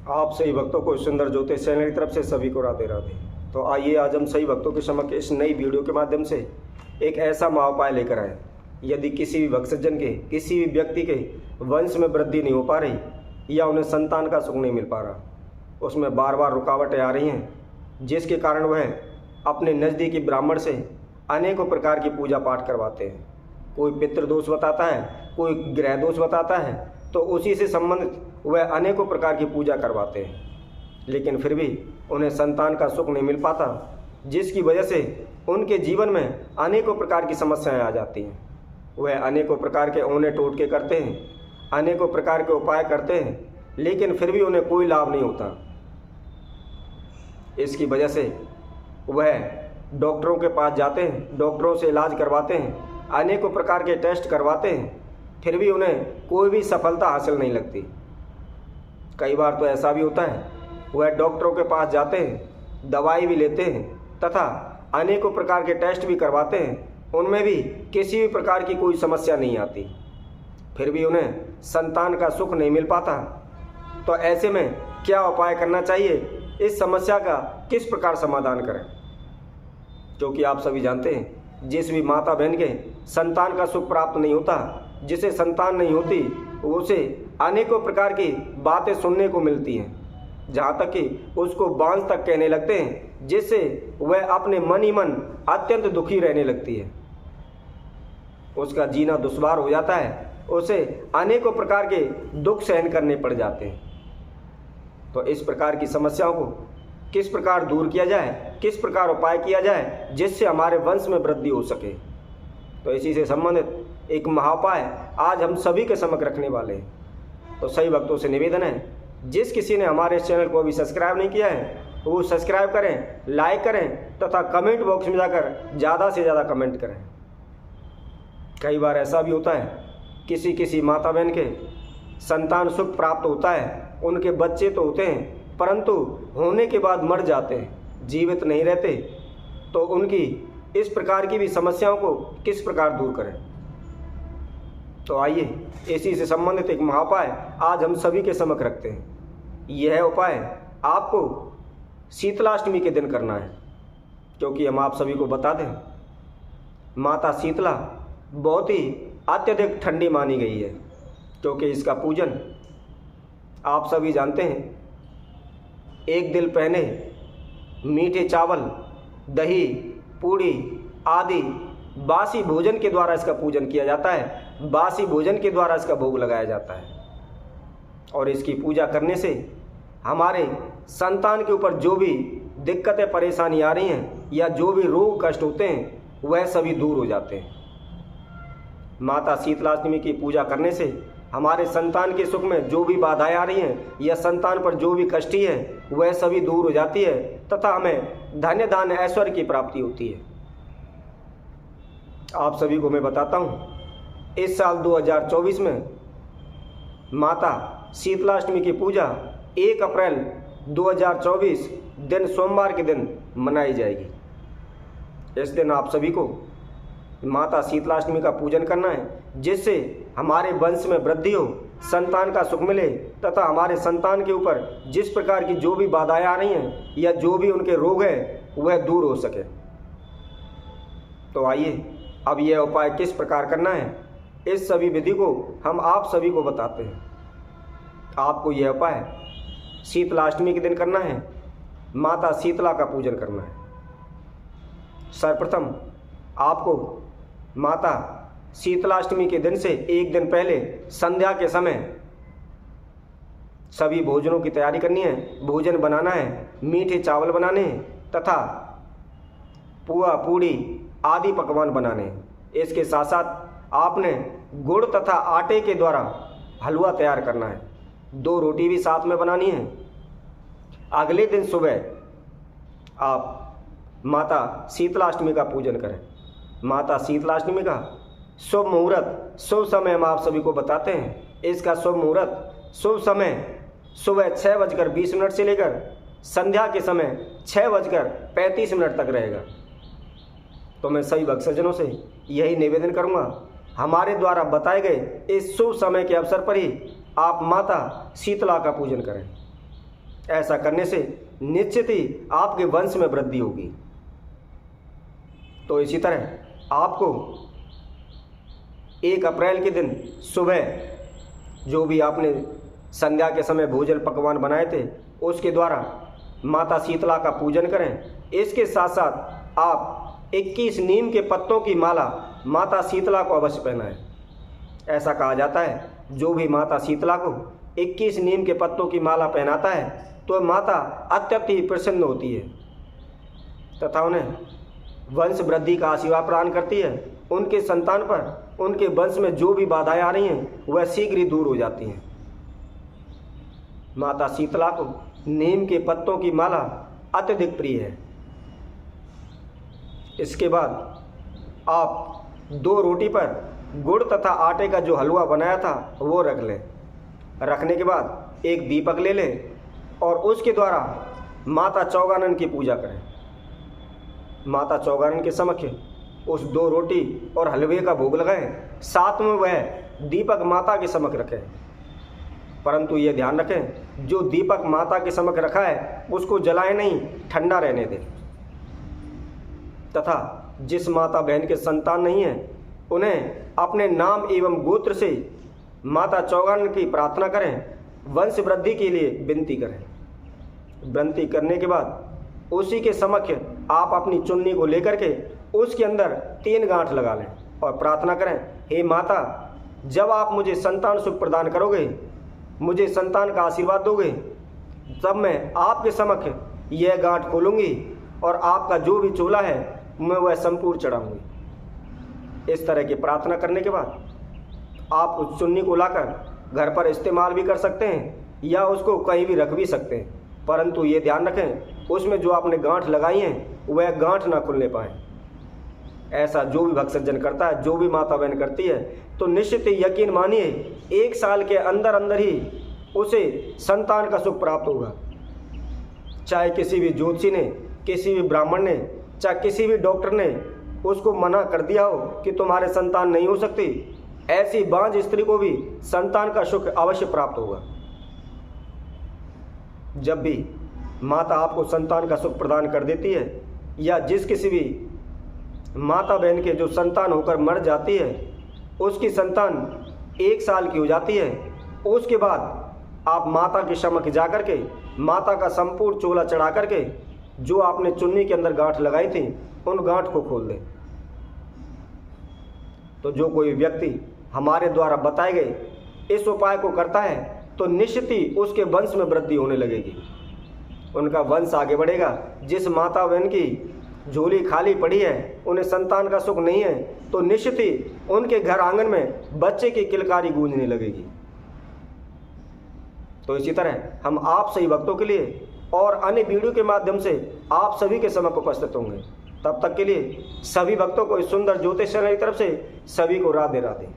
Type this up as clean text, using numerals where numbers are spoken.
आप सही भक्तों को सुंदर ज्योतिष चैनल की तरफ से सभी को राधे राधे। तो आइए आज हम सही भक्तों के समक्ष इस नई वीडियो के माध्यम से एक ऐसा महाउपाय लेकर आए। यदि किसी भी भक्तजन के, किसी भी व्यक्ति के वंश में वृद्धि नहीं हो पा रही या उन्हें संतान का सुख नहीं मिल पा रहा, उसमें बार बार रुकावटें आ रही हैं, जिसके कारण वह अपने नज़दीकी ब्राह्मण से अनेकों प्रकार की पूजा पाठ करवाते हैं। कोई पितृदोष बताता है, कोई ग्रह दोष बताता है, तो उसी से संबंधित वह अनेकों प्रकार की पूजा करवाते हैं, लेकिन फिर भी उन्हें संतान का सुख नहीं मिल पाता, जिसकी वजह से उनके जीवन में अनेकों प्रकार की समस्याएं आ जाती हैं। वह अनेकों प्रकार के औने टोटके करते हैं, अनेकों प्रकार के उपाय करते हैं, लेकिन फिर भी उन्हें कोई लाभ नहीं होता। इसकी वजह से वह डॉक्टरों के पास जाते हैं, डॉक्टरों से इलाज करवाते हैं, अनेकों प्रकार के टेस्ट करवाते हैं, फिर भी उन्हें कोई भी सफलता हासिल नहीं लगती। कई बार तो ऐसा भी होता है, वह डॉक्टरों के पास जाते हैं, दवाई भी लेते हैं तथा अनेकों प्रकार के टेस्ट भी करवाते हैं, उनमें भी किसी भी प्रकार की कोई समस्या नहीं आती, फिर भी उन्हें संतान का सुख नहीं मिल पाता। तो ऐसे में क्या उपाय करना चाहिए, इस समस्या का किस प्रकार समाधान करें? क्योंकि आप सभी जानते हैं, जिस भी माता बहन के संतान का सुख प्राप्त नहीं होता, जिसे संतान नहीं होती, उसे अनेकों प्रकार की बातें सुनने को मिलती हैं, जहाँ तक कि उसको बांझ तक कहने लगते हैं, जिससे वह अपने मन ही मन अत्यंत दुखी रहने लगती है। उसका जीना दुश्वार हो जाता है, उसे अनेकों प्रकार के दुख सहन करने पड़ जाते हैं। तो इस प्रकार की समस्याओं को किस प्रकार दूर किया जाए, किस प्रकार उपाय किया जाए, जिससे हमारे वंश में वृद्धि हो सके, तो इसी से संबंधित एक महाउपाय आज हम सभी के समक्ष रखने वाले हैं। तो सही भक्तों से निवेदन है, जिस किसी ने हमारे इस चैनल को अभी सब्सक्राइब नहीं किया है, वो सब्सक्राइब करें, लाइक करें तथा कमेंट बॉक्स में जाकर ज़्यादा से ज़्यादा कमेंट करें। कई बार ऐसा भी होता है, किसी किसी माता बहन के संतान सुख प्राप्त होता है, उनके बच्चे तो होते हैं, परंतु होने के बाद मर जाते हैं, जीवित नहीं रहते। तो उनकी इस प्रकार की भी समस्याओं को किस प्रकार दूर करें? तो आइए इसी से संबंधित एक महाउपाय आज हम सभी के समक्ष रखते हैं। यह उपाय आपको शीतलाष्टमी के दिन करना है, क्योंकि हम आप सभी को बता दें, माता शीतला बहुत ही अत्यधिक ठंडी मानी गई है, क्योंकि इसका पूजन आप सभी जानते हैं, एक दिन पहले मीठे चावल, दही, पूड़ी आदि बासी भोजन के द्वारा इसका पूजन किया जाता है, बासी भोजन के द्वारा इसका भोग लगाया जाता है। और इसकी पूजा करने से हमारे संतान के ऊपर जो भी दिक्कतें परेशानी आ रही हैं या जो भी रोग कष्ट होते हैं, वह सभी दूर हो जाते हैं। माता शीतलाष्टमी की पूजा करने से हमारे संतान के सुख में जो भी बाधाएं आ रही हैं या संतान पर जो भी कष्टी है, वह सभी दूर हो जाती है तथा हमें धन्य धान्य ऐश्वर्य की प्राप्ति होती है। आप सभी को मैं बताता हूँ, इस साल 2024 में माता शीतलाष्टमी की पूजा 1 अप्रैल 2024 दिन सोमवार के दिन मनाई जाएगी। इस दिन आप सभी को माता शीतलाष्टमी का पूजन करना है, जिससे हमारे वंश में वृद्धि हो, संतान का सुख मिले तथा हमारे संतान के ऊपर जिस प्रकार की जो भी बाधाएं आ रही हैं या जो भी उनके रोग हैं, वह दूर हो सके। तो आइए अब यह उपाय किस प्रकार करना है, इस सभी विधि को हम आप सभी को बताते हैं। आपको यह उपाय शीतलाष्टमी के दिन करना है, माता शीतला का पूजन करना है। सर्वप्रथम आपको माता शीतलाष्टमी के दिन से एक दिन पहले संध्या के समय सभी भोजनों की तैयारी करनी है, भोजन बनाना है, मीठे चावल बनाने हैं तथा पुआ, पूड़ी आदि पकवान बनाने हैं। इसके साथ साथ आपने गुड़ तथा आटे के द्वारा हलवा तैयार करना है, 2 रोटी भी साथ में बनानी है। अगले दिन सुबह आप माता शीतलाष्टमी का पूजन करें। माता शीतलाष्टमी का शुभ मुहूर्त, शुभ समय हम आप सभी को बताते हैं। इसका शुभ मुहूर्त, शुभ समय सुबह 6:20 से लेकर संध्या के समय 6:35 तक रहेगा। तो मैं सभी भक्तजनों से यही निवेदन करूंगा, हमारे द्वारा बताए गए इस शुभ समय के अवसर पर ही आप माता शीतला का पूजन करें। ऐसा करने से निश्चित ही आपके वंश में वृद्धि होगी। तो इसी तरह आपको 1 अप्रैल के दिन सुबह जो भी आपने संध्या के समय भोजन पकवान बनाए थे उसके द्वारा माता शीतला का पूजन करें। इसके साथ साथ आप 21 नीम के पत्तों की माला माता शीतला को अवश्य पहनाएं। ऐसा कहा जाता है जो भी माता शीतला को 21 नीम के पत्तों की माला पहनाता है तो माता अत्यंत ही प्रसन्न होती है तथा उन्हें वंश वृद्धि का आशीर्वाद प्रदान करती है। उनके संतान पर, उनके वंश में जो भी बाधाएं आ रही हैं वह शीघ्र ही दूर हो जाती हैं। माता शीतला को नीम के पत्तों की माला अत्यधिक प्रिय है। इसके बाद आप 2 रोटी पर गुड़ तथा आटे का जो हलवा बनाया था वो रख लें। रखने के बाद एक दीपक ले लें और उसके द्वारा माता चौगानन की पूजा करें। माता चौगानन के समक्ष उस 2 रोटी और हलवे का भोग लगाएं। साथ में वह दीपक माता के समक्ष रखें। परंतु ये ध्यान रखें जो दीपक माता के समक्ष रखा है उसको जलाएं नहीं, ठंडा रहने दें। तथा जिस माता बहन के संतान नहीं है उन्हें अपने नाम एवं गोत्र से माता चौगानन की प्रार्थना करें, वंश वृद्धि के लिए विनती करें। विनती करने के बाद उसी के समक्ष आप अपनी चुन्नी को लेकर के उसके अंदर 3 गांठ लगा लें और प्रार्थना करें, हे माता, जब आप मुझे संतान सुख प्रदान करोगे, मुझे संतान का आशीर्वाद दोगे, तब मैं आपके समक्ष यह गांठ खोलूंगी और आपका जो भी चोला है मैं वह संपूर्ण चढ़ाऊंगी। इस तरह की प्रार्थना करने के बाद आप उस चुन्नी को लाकर घर पर इस्तेमाल भी कर सकते हैं या उसको कहीं भी रख भी सकते हैं। परंतु ये ध्यान रखें उसमें जो आपने गांठ लगाई हैं वह गांठ ना खुलने पाए। ऐसा जो भी भक्त सज्जन करता है, जो भी माता बहन करती है, तो निश्चित ही यकीन मानिए 1 साल के अंदर अंदर ही उसे संतान का सुख प्राप्त होगा। चाहे किसी भी ज्योतिषी ने, किसी भी ब्राह्मण ने, चाहे किसी भी डॉक्टर ने उसको मना कर दिया हो कि तुम्हारे संतान नहीं हो सकती, ऐसी बांझ स्त्री को भी संतान का सुख अवश्य प्राप्त होगा। जब भी माता आपको संतान का सुख प्रदान कर देती है या जिस किसी भी माता बहन के जो संतान होकर मर जाती है उसकी संतान 1 साल की हो जाती है, उसके बाद आप माता के समक्ष जाकर के माता का संपूर्ण चोला चढ़ा करके जो आपने चुन्नी के अंदर गांठ लगाई थी उन गांठ को खोल दें। तो जो कोई व्यक्ति हमारे द्वारा बताए गए इस उपाय को करता है तो निश्चित ही उसके वंश में वृद्धि होने लगेगी, उनका वंश आगे बढ़ेगा। जिस माता बहन की झोली खाली पड़ी है, उन्हें संतान का सुख नहीं है, तो निश्चित ही उनके घर आंगन में बच्चे की किलकारी गूंजने लगेगी। तो इसी तरह हम आप सही भक्तों के लिए और अन्य वीडियो के माध्यम से आप सभी के समक्ष उपस्थित होंगे। तब तक के लिए सभी भक्तों को इस सुंदर ज्योतिष चैनल की तरफ से सभी को राधे राधे।